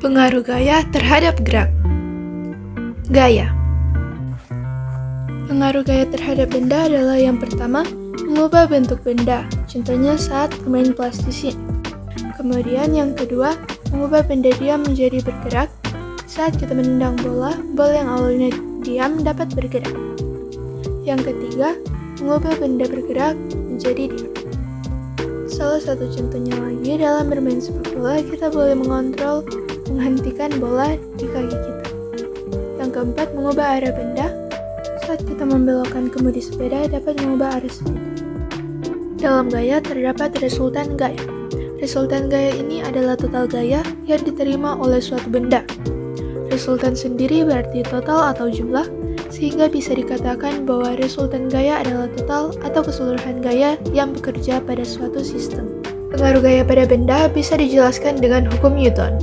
Pengaruh gaya terhadap gerak. Gaya. Pengaruh gaya terhadap benda adalah yang pertama, mengubah bentuk benda, contohnya saat bermain plastisine. Kemudian yang kedua, mengubah benda diam menjadi bergerak. Saat kita menendang bola yang awalnya diam dapat bergerak. Yang ketiga, mengubah benda bergerak menjadi diam. Salah satu contohnya lagi, dalam bermain sepak bola, kita boleh menghentikan bola di kaki kita. Yang keempat, mengubah arah benda. Saat kita membelokkan kemudi sepeda, dapat mengubah arah sepeda. Dalam gaya terdapat resultan gaya. Resultan gaya ini adalah total gaya yang diterima oleh suatu benda. Resultan sendiri berarti total atau jumlah, sehingga bisa dikatakan bahwa resultan gaya adalah total atau keseluruhan gaya yang bekerja pada suatu sistem. Pengaruh gaya pada benda bisa dijelaskan dengan hukum Newton.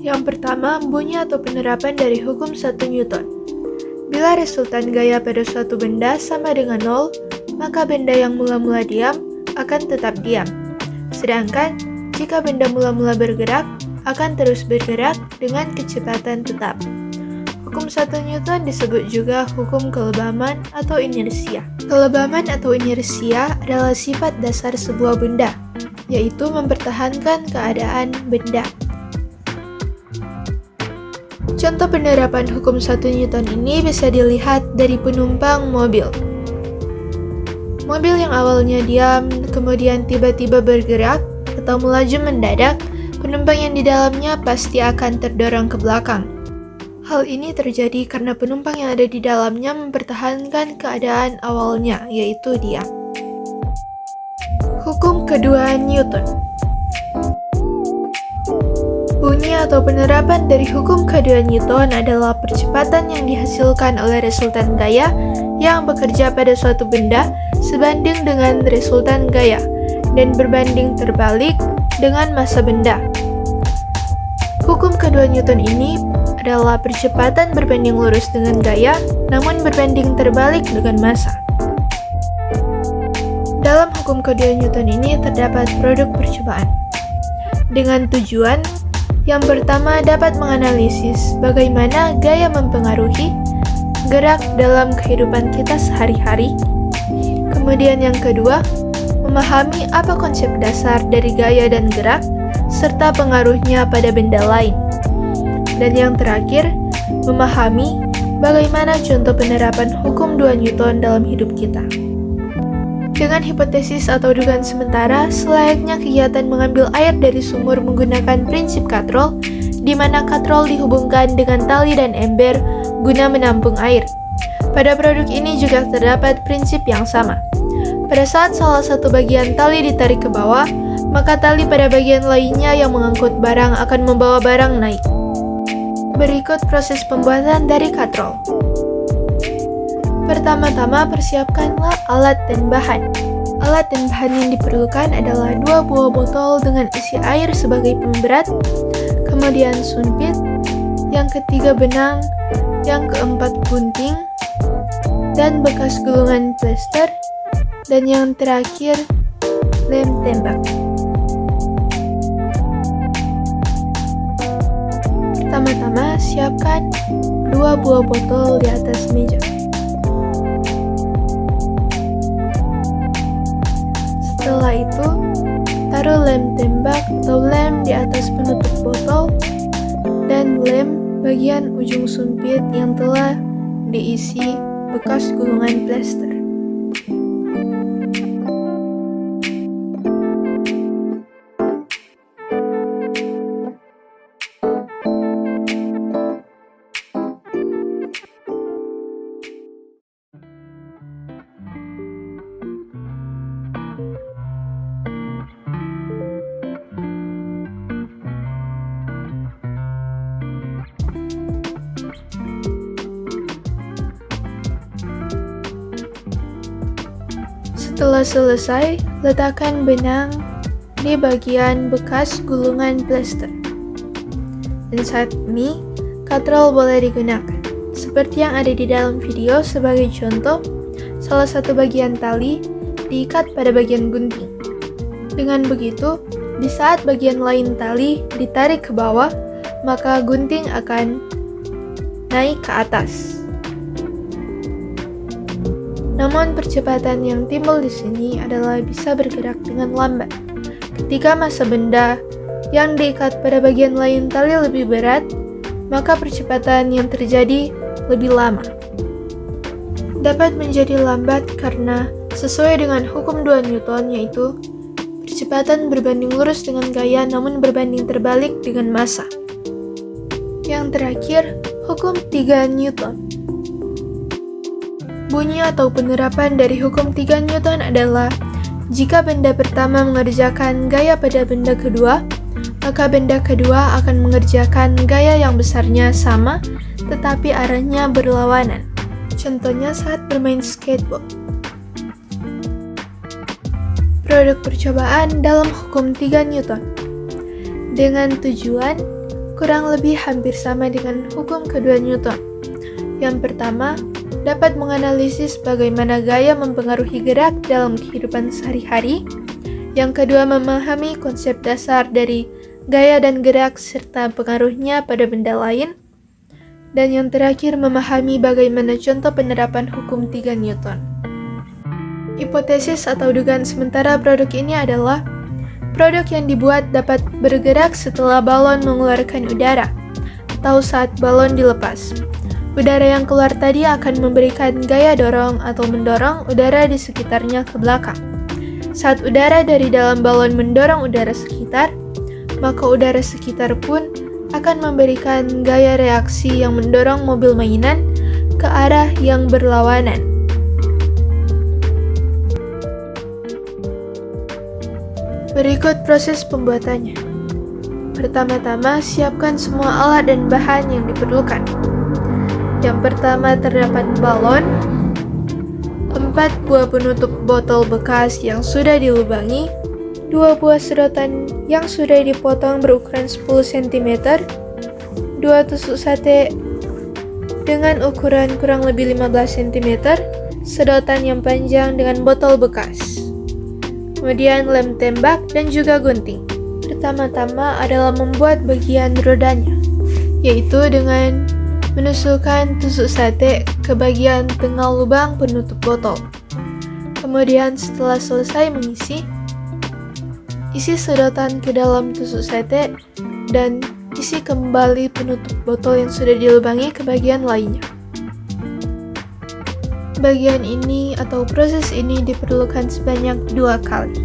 Yang pertama, bunyi atau penerapan dari hukum 1 Newton. Bila resultan gaya pada suatu benda sama dengan 0, maka benda yang mula-mula diam akan tetap diam. Sedangkan, jika benda mula-mula bergerak, akan terus bergerak dengan kecepatan tetap. Hukum 1 Newton disebut juga hukum kelebaman atau inersia. Kelebaman atau inersia adalah sifat dasar sebuah benda, yaitu mempertahankan keadaan benda. Contoh penerapan hukum 1 Newton ini bisa dilihat dari penumpang mobil. Mobil yang awalnya diam, kemudian tiba-tiba bergerak atau melaju mendadak, penumpang yang di dalamnya pasti akan terdorong ke belakang. Hal ini terjadi karena penumpang yang ada di dalamnya mempertahankan keadaan awalnya, yaitu diam. Hukum kedua Newton. Bunyi atau penerapan dari hukum kedua Newton adalah percepatan yang dihasilkan oleh resultan gaya yang bekerja pada suatu benda sebanding dengan resultan gaya dan berbanding terbalik dengan massa benda. Hukum kedua Newton ini adalah percepatan berbanding lurus dengan gaya, namun berbanding terbalik dengan massa. Dalam hukum kedua Newton ini terdapat produk percobaan dengan tujuan yang pertama dapat menganalisis bagaimana gaya mempengaruhi gerak dalam kehidupan kita sehari-hari. Kemudian yang kedua, memahami apa konsep dasar dari gaya dan gerak, serta pengaruhnya pada benda lain. Dan yang terakhir, memahami bagaimana contoh penerapan hukum 2 Newton dalam hidup kita. Dengan hipotesis atau dugaan sementara, selayaknya kegiatan mengambil air dari sumur menggunakan prinsip katrol, di mana katrol dihubungkan dengan tali dan ember guna menampung air. Pada produk ini juga terdapat prinsip yang sama. Pada saat salah satu bagian tali ditarik ke bawah, maka tali pada bagian lainnya yang mengangkut barang akan membawa barang naik. Berikut proses pembuatan dari katrol. Pertama-tama, persiapkanlah alat dan bahan. Alat dan bahan yang diperlukan adalah 2 buah botol dengan isi air sebagai pemberat, kemudian sumpit, yang ketiga benang, yang keempat gunting, dan bekas gulungan plester, dan yang terakhir lem tembak. Pertama-tama, siapkan 2 buah botol di atas meja. Setelah itu, taruh lem tembak atau lem di atas penutup botol dan lem bagian ujung sumpit yang telah diisi bekas gulungan plester. Setelah selesai, letakkan benang di bagian bekas gulungan plester. Dan saat ini, katrol boleh digunakan. Seperti yang ada di dalam video sebagai contoh, salah satu bagian tali diikat pada bagian gunting. Dengan begitu, di saat bagian lain tali ditarik ke bawah, maka gunting akan naik ke atas. Namun percepatan yang timbul di sini adalah bisa bergerak dengan lambat. Ketika massa benda yang diikat pada bagian lain tali lebih berat, maka percepatan yang terjadi lebih lama. Dapat menjadi lambat karena sesuai dengan hukum 2 Newton, yaitu percepatan berbanding lurus dengan gaya namun berbanding terbalik dengan massa. Yang terakhir, hukum 3 Newton. Bunyi atau penerapan dari hukum 3 Newton adalah jika benda pertama mengerjakan gaya pada benda kedua, maka benda kedua akan mengerjakan gaya yang besarnya sama, tetapi arahnya berlawanan. Contohnya saat bermain skateboard. Produk percobaan dalam hukum 3 Newton dengan tujuan kurang lebih hampir sama dengan hukum kedua Newton. Yang pertama, dapat menganalisis bagaimana gaya mempengaruhi gerak dalam kehidupan sehari-hari. Yang kedua, memahami konsep dasar dari gaya dan gerak serta pengaruhnya pada benda lain. Dan yang terakhir, memahami bagaimana contoh penerapan hukum 3 Newton. Hipotesis atau dugaan sementara produk ini adalah produk yang dibuat dapat bergerak setelah balon mengeluarkan udara atau saat balon dilepas. Udara yang keluar tadi akan memberikan gaya dorong atau mendorong udara di sekitarnya ke belakang. Saat udara dari dalam balon mendorong udara sekitar, maka udara sekitar pun akan memberikan gaya reaksi yang mendorong mobil mainan ke arah yang berlawanan. Berikut proses pembuatannya. Pertama-tama, siapkan semua alat dan bahan yang diperlukan. Yang pertama, terdapat balon, 4 buah penutup botol bekas yang sudah dilubangi, 2 buah sedotan yang sudah dipotong berukuran 10 cm, 2 tusuk sate dengan ukuran kurang lebih 15 cm, sedotan yang panjang dengan botol bekas, kemudian lem tembak dan juga gunting. Pertama-tama adalah membuat bagian rodanya, yaitu dengan menusukkan tusuk sate ke bagian tengah lubang penutup botol. Kemudian setelah selesai mengisi, isi sedotan ke dalam tusuk sate dan isi kembali penutup botol yang sudah dilubangi ke bagian lainnya. Bagian ini atau proses ini diperlukan sebanyak 2 kali.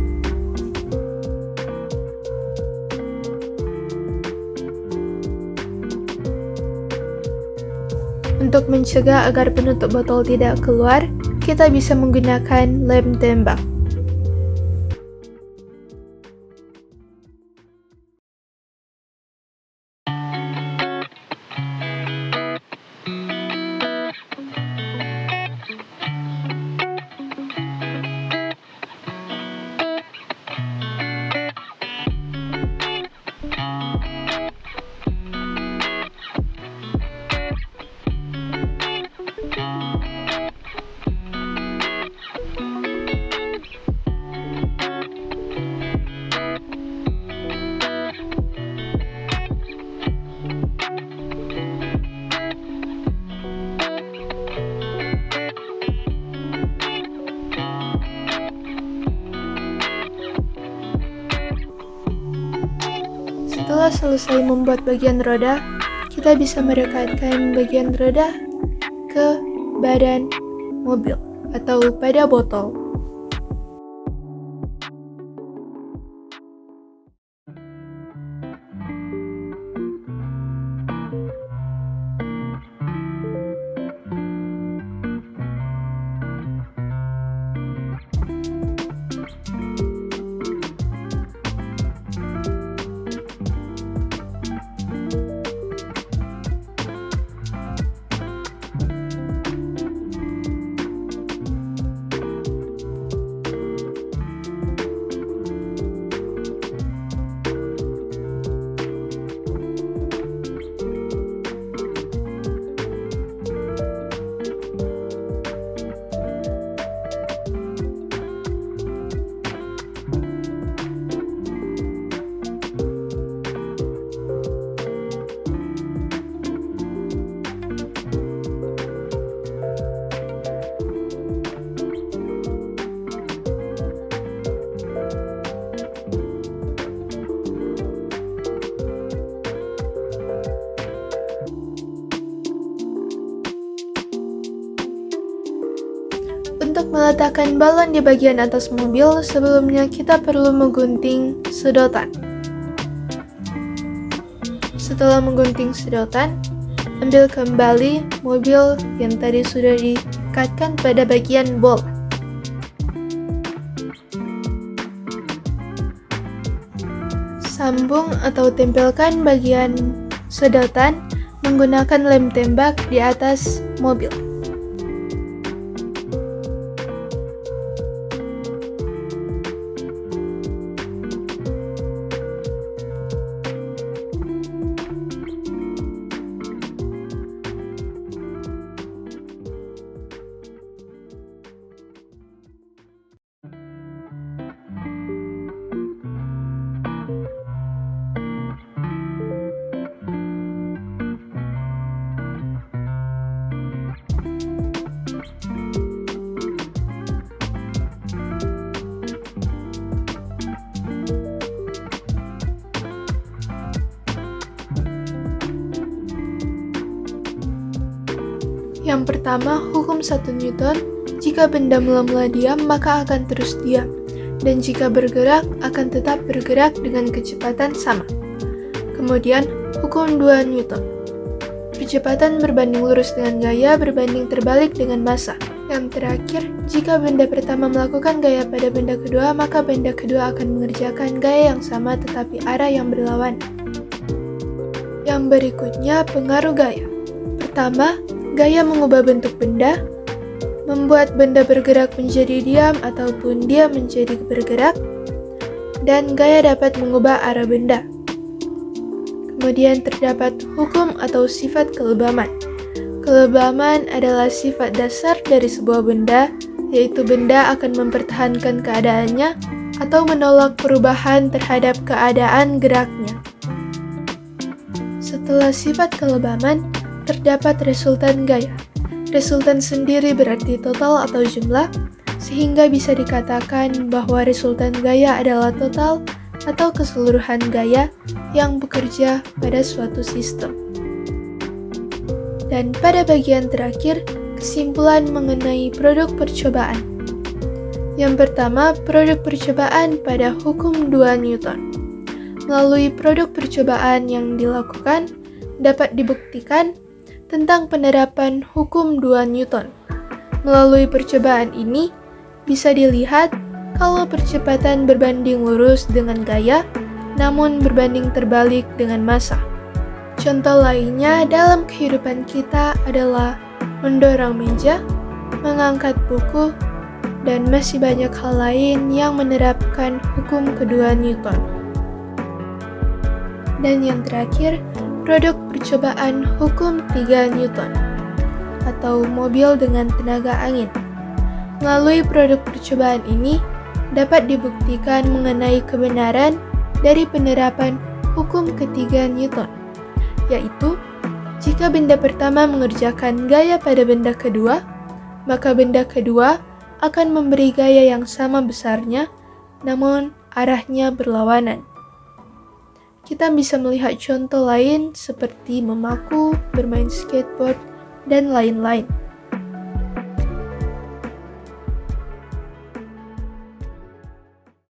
Untuk mencegah agar penutup botol tidak keluar, kita bisa menggunakan lem tembak. Setelah selesai membuat bagian roda, kita bisa merekatkan bagian roda ke badan mobil atau pada botol. meletakkan balon di bagian atas mobil, sebelumnya kita perlu menggunting sedotan. Setelah menggunting sedotan, ambil kembali mobil yang tadi sudah diikatkan pada bagian bola. Sambung atau tempelkan bagian sedotan menggunakan lem tembak di atas mobil. Yang pertama, hukum 1 Newton, jika benda mula-mula diam maka akan terus diam, dan jika bergerak akan tetap bergerak dengan kecepatan sama. Kemudian, hukum 2 Newton, percepatan berbanding lurus dengan gaya berbanding terbalik dengan massa. Yang terakhir, jika benda pertama melakukan gaya pada benda kedua, maka benda kedua akan mengerjakan gaya yang sama tetapi arah yang berlawanan. Yang berikutnya, pengaruh gaya. Pertama, gaya mengubah bentuk benda, membuat benda bergerak menjadi diam ataupun diam menjadi bergerak, dan gaya dapat mengubah arah benda. Kemudian terdapat hukum atau sifat kelebaman. Kelebaman adalah sifat dasar dari sebuah benda, yaitu benda akan mempertahankan keadaannya atau menolak perubahan terhadap keadaan geraknya. Setelah sifat kelebaman, terdapat resultan gaya. Resultan sendiri berarti total atau jumlah, sehingga bisa dikatakan bahwa resultan gaya adalah total atau keseluruhan gaya yang bekerja pada suatu sistem. Dan pada bagian terakhir, kesimpulan mengenai produk percobaan. Yang pertama, produk percobaan pada hukum 2 Newton. Melalui produk percobaan yang dilakukan, dapat dibuktikan tentang penerapan hukum 2 Newton. Melalui percobaan ini, bisa dilihat kalau percepatan berbanding lurus dengan gaya, namun berbanding terbalik dengan massa. Contoh lainnya dalam kehidupan kita adalah mendorong meja, mengangkat buku, dan masih banyak hal lain yang menerapkan hukum kedua Newton. Dan yang terakhir, produk percobaan hukum 3 Newton atau mobil dengan tenaga angin. Melalui produk percobaan ini dapat dibuktikan mengenai kebenaran dari penerapan hukum ketiga Newton, yaitu jika benda pertama mengerjakan gaya pada benda kedua, maka benda kedua akan memberi gaya yang sama besarnya, namun arahnya berlawanan. Kita bisa melihat contoh lain seperti memaku, bermain skateboard, dan lain-lain.